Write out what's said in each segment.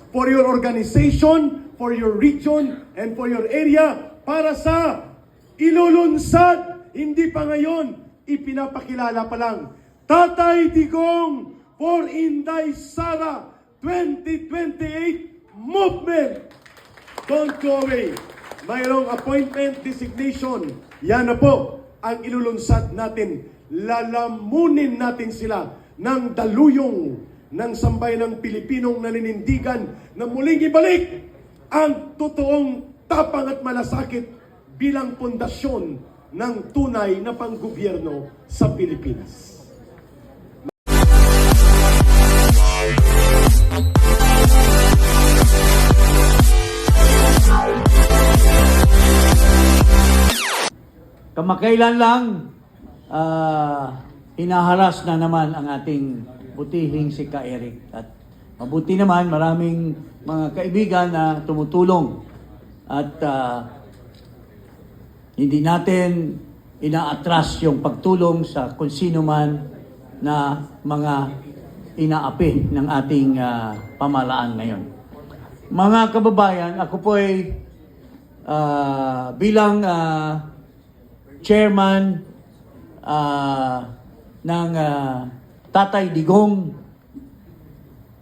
for your organization, for your region, and for your area para sa ilulunsad, hindi pa ngayon, ipinapakilala pa lang. Tatay Digong for Inday Sara 2028 movement. Don't go away. Mayroong appointment designation. Yan na po ang ilulunsad natin. Lalamunin natin sila ng daluyong ng sambayanang Pilipinong naninindigan na muling ibalik ang totoong tapang at malasakit bilang pundasyon ng tunay na panggobyerno sa Pilipinas. Kamakailan lang, hinaharas na naman ang ating butihing si Ka Eric. At mabuti naman, maraming mga kaibigan na tumutulong. At hindi natin inaatras yung pagtulong sa kung sino man na mga inaapi ng ating pamahalaan ngayon. Mga kababayan, ako po ay bilang chairman ng Tatay Digong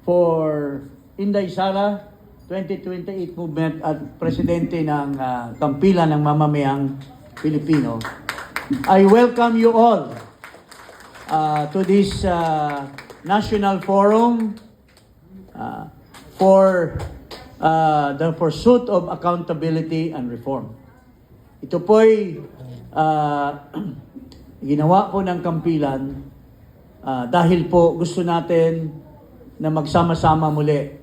for Inday Sara 2028 movement at presidente ng Kampilan ng Mamamayang Pilipino. I welcome you all to this national forum for the pursuit of accountability and reform. Ito po'y ginawa po ng Kampilan dahil po gusto natin na magsama-sama muli.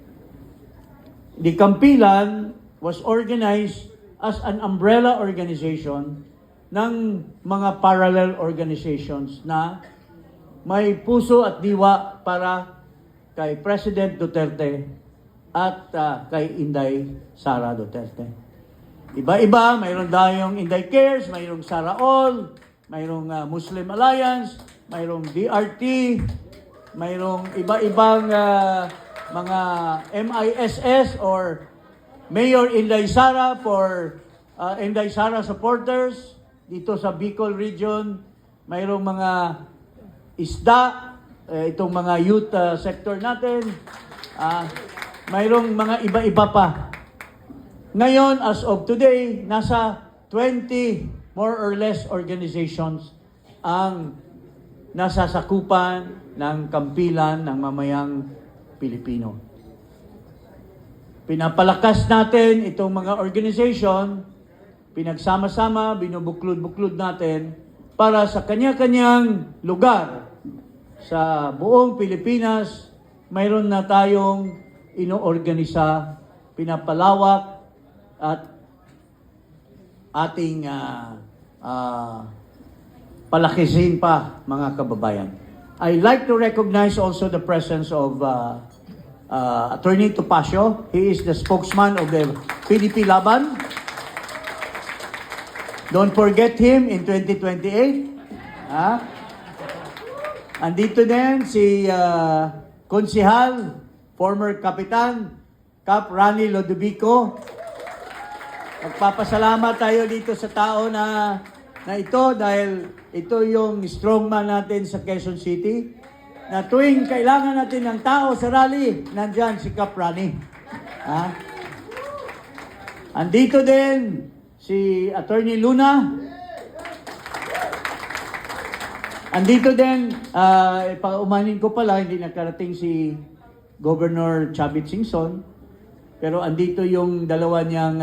The Kampilan was organized as an umbrella organization ng mga parallel organizations na may puso at diwa para kay President Duterte at kay Inday Sara Duterte. Iba-iba, mayroon tayong Inday Cares, mayroong Sara All, mayroong Muslim Alliance, mayroong DRT, mayroong iba-ibang mga MISS or Mayor Inday Sara for Inday Sara supporters. Dito sa Bicol region, mayroong mga isda, itong mga youth sector natin. Mayroong mga iba-iba pa. Ngayon, as of today, nasa 20 more or less organizations ang nasa sakupan ng Kampilan ng Mamayang Pilipino. Pinapalakas natin itong mga organization, pinagsama-sama, binubuklod-buklod natin para sa kanya-kanyang lugar sa buong Pilipinas, mayroon na tayong inoorganisa, pinapalawak at ating palakisin pa, mga kababayan. I like to recognize also the presence of Attorney Topacio. He is the spokesman of the PDP Laban. Don't forget him in 2028. Andito din si Konsihal, former Kapitan, Cap Rani Lodovico. Magpapasalamat tayo dito sa tao na ito dahil ito yung strongman natin sa Quezon City. Na tuwing kailangan natin ng tao sa rally, nandyan si Cap Rani. Andito din si Attorney Luna. Andito din, paumanin ko pala, hindi nakarating si Governor Chavit Singson. Pero andito yung dalawa niyang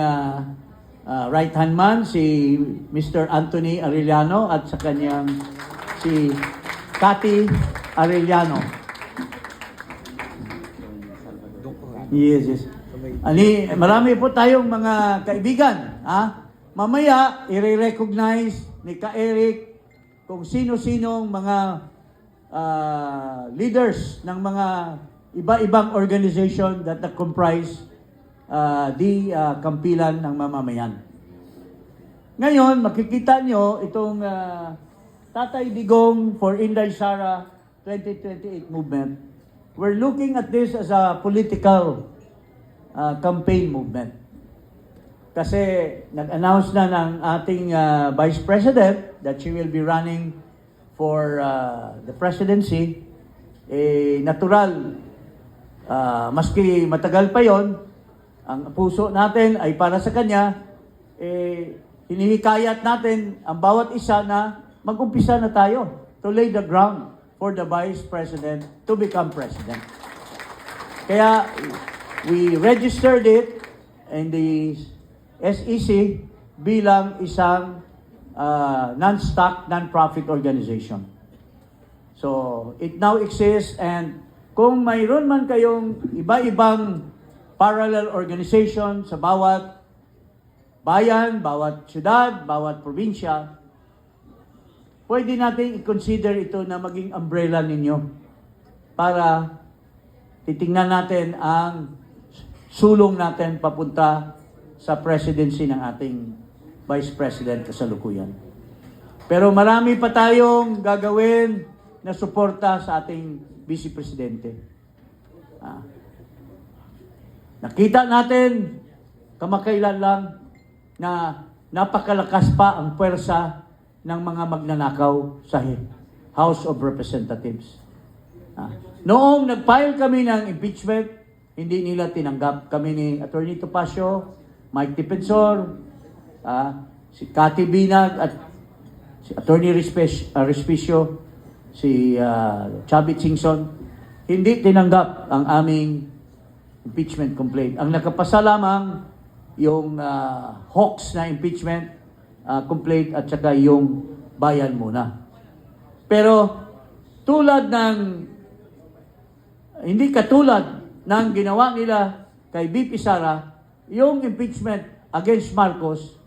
right-hand man, si Mr. Anthony Arellano at sa kanyang si Cathy Arellano. Yes. Marami po tayong mga kaibigan. Mamaya, i-recognize ni Ka Eric kung sino-sinong mga leaders ng mga iba-ibang organization that comprise the Kampilan ng Mamamayan. Ngayon, makikita nyo itong Tatay Digong for Inday Sara 2028 movement. we're looking at this as a political campaign movement. Kasi nag-announce na ng ating Vice President that she will be running for the presidency. Natural, maski matagal pa yon, ang puso natin ay para sa kanya, hinihikayat natin ang bawat isa na mag-umpisa na tayo to lay the ground for the Vice President to become President. Kaya we registered it in the SEC bilang isang non-stock, non-profit organization. So, it now exists, and kung mayroon man kayong iba-ibang parallel organization sa bawat bayan, bawat syudad, bawat probinsya, pwede natin i-consider ito na maging umbrella ninyo para titingnan natin ang sulong natin papunta sa presidency ng ating Vice President kasalukuyan. Pero marami pa tayong gagawin na suporta sa ating Vice Presidente. Nakita natin kamakailan lang na napakalakas pa ang puwersa ng mga magnanakaw sa House of Representatives. Noong nag-file kami ng impeachment, hindi nila tinanggap. Kami ni Attorney Topacio, Mike Defensor, si Cathy Binag at si Attorney Respicio, si Chavit Singson, hindi tinanggap ang aming impeachment complaint. Ang nakapasa lamang yung Hawks na impeachment complaint at saka yung bayan muna. Pero tulad ng hindi katulad ng ginawa nila kay VP Sara, yung impeachment against Marcos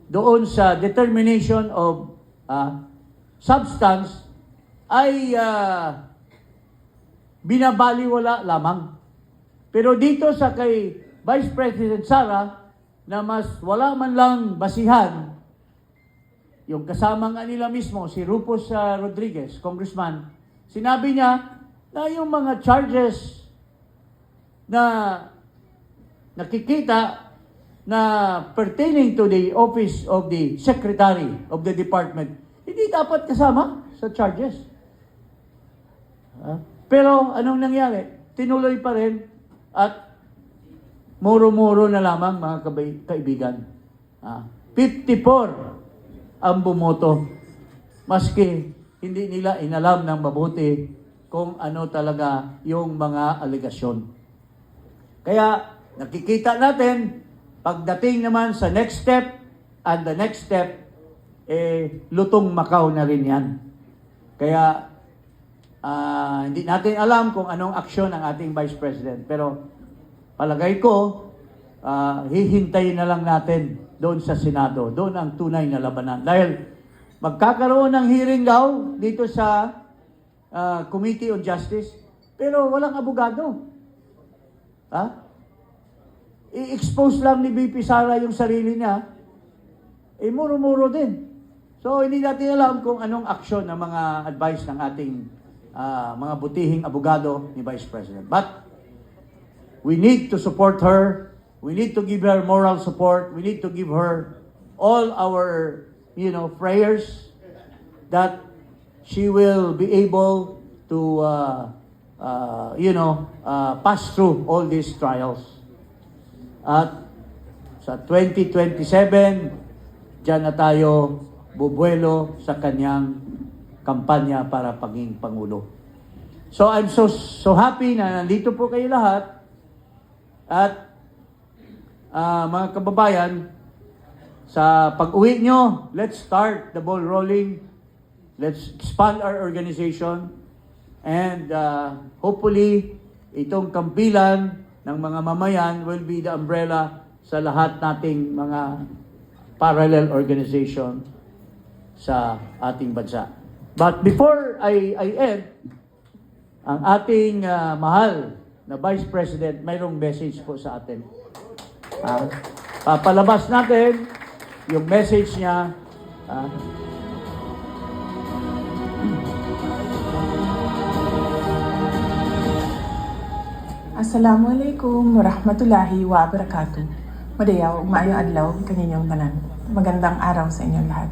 doon sa determination of substance ay binabaliwala lamang. Pero dito sa kay Vice President Sara, na mas wala man lang basihan, yung kasama nga nila mismo, si Rufus Rodriguez, Congressman, sinabi niya na yung mga charges na nakikita na pertaining to the office of the Secretary of the Department, hindi dapat kasama sa charges. Pero anong nangyari? Tinuloy pa rin at muro-muro na lamang mga kaibigan. 54 ang bumoto. Maski hindi nila inalam ng mabuti kung ano talaga yung mga alegasyon. Kaya nakikita natin, pagdating naman sa next step and the next step, lutong Macau na rin yan. Kaya hindi natin alam kung anong aksyon ng ating Vice President. Pero palagay ko, hihintayin na lang natin doon sa Senado. Doon ang tunay na labanan. Dahil magkakaroon ng hearing daw dito sa Committee on Justice, pero walang abogado. I-expose lang ni VP Sara yung sarili niya, muro-muro din. So, hindi natin alam kung anong aksyon ng mga advice ng ating mga butihing abogado ni Vice President. But, we need to support her. We need to give her moral support. We need to give her all our, prayers that she will be able to, pass through all these trials. At sa 2027, diyan na tayo bubuelo sa kanyang kampanya para paging Pangulo. So I'm so happy na nandito po kayo lahat. At mga kababayan, sa pag-uwi nyo, let's start the ball rolling. Let's expand our organization. And hopefully, itong kampilan ng mga mamayan will be the umbrella sa lahat nating mga parallel organization sa ating bansa. But before I end, ang ating mahal na Vice President, mayroong message po sa atin. Papalabas natin yung message niya. Assalamualaikum warahmatullahi wabarakatuh. Madayaw, maayong adlaw kaninyong tanan. Magandang araw sa inyong lahat.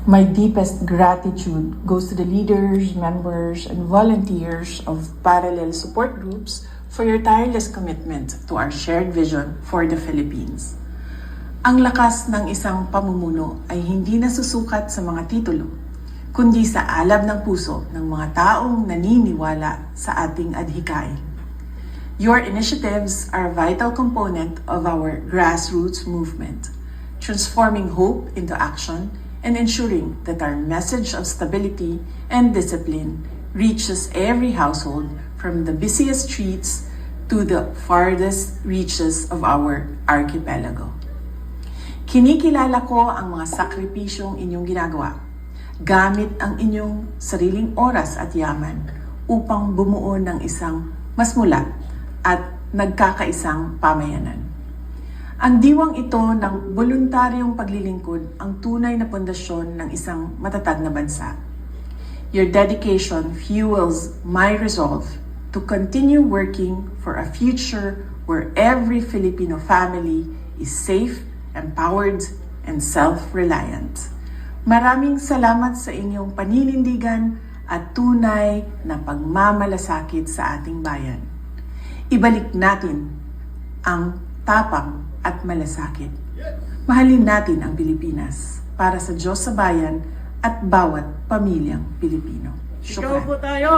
My deepest gratitude goes to the leaders, members, and volunteers of parallel support groups for your tireless commitment to our shared vision for the Philippines. Ang lakas ng isang pamumuno ay hindi nasusukat sa mga titulo, kundi sa alab ng puso ng mga taong naniniwala sa ating adhikain. Your initiatives are a vital component of our grassroots movement, transforming hope into action and ensuring that our message of stability and discipline reaches every household from the busiest streets to the farthest reaches of our archipelago. Kinikilala ko ang mga sakripisyong inyong ginagawa gamit ang inyong sariling oras at yaman upang bumuo ng isang mas mulat at nagkakaisang pamayanan. Ang diwang ito ng voluntaryong paglilingkod ang tunay na pundasyon ng isang matatag na bansa. Your dedication fuels my resolve to continue working for a future where every Filipino family is safe, empowered, and self-reliant. Maraming salamat sa inyong paninindigan at tunay na pagmamalasakit sa ating bayan. Ibalik natin ang tapang at malasakit. Mahalin natin ang Pilipinas para sa Diyos sa bayan at bawat pamilyang Pilipino. Ikaw Syukran. po tayo.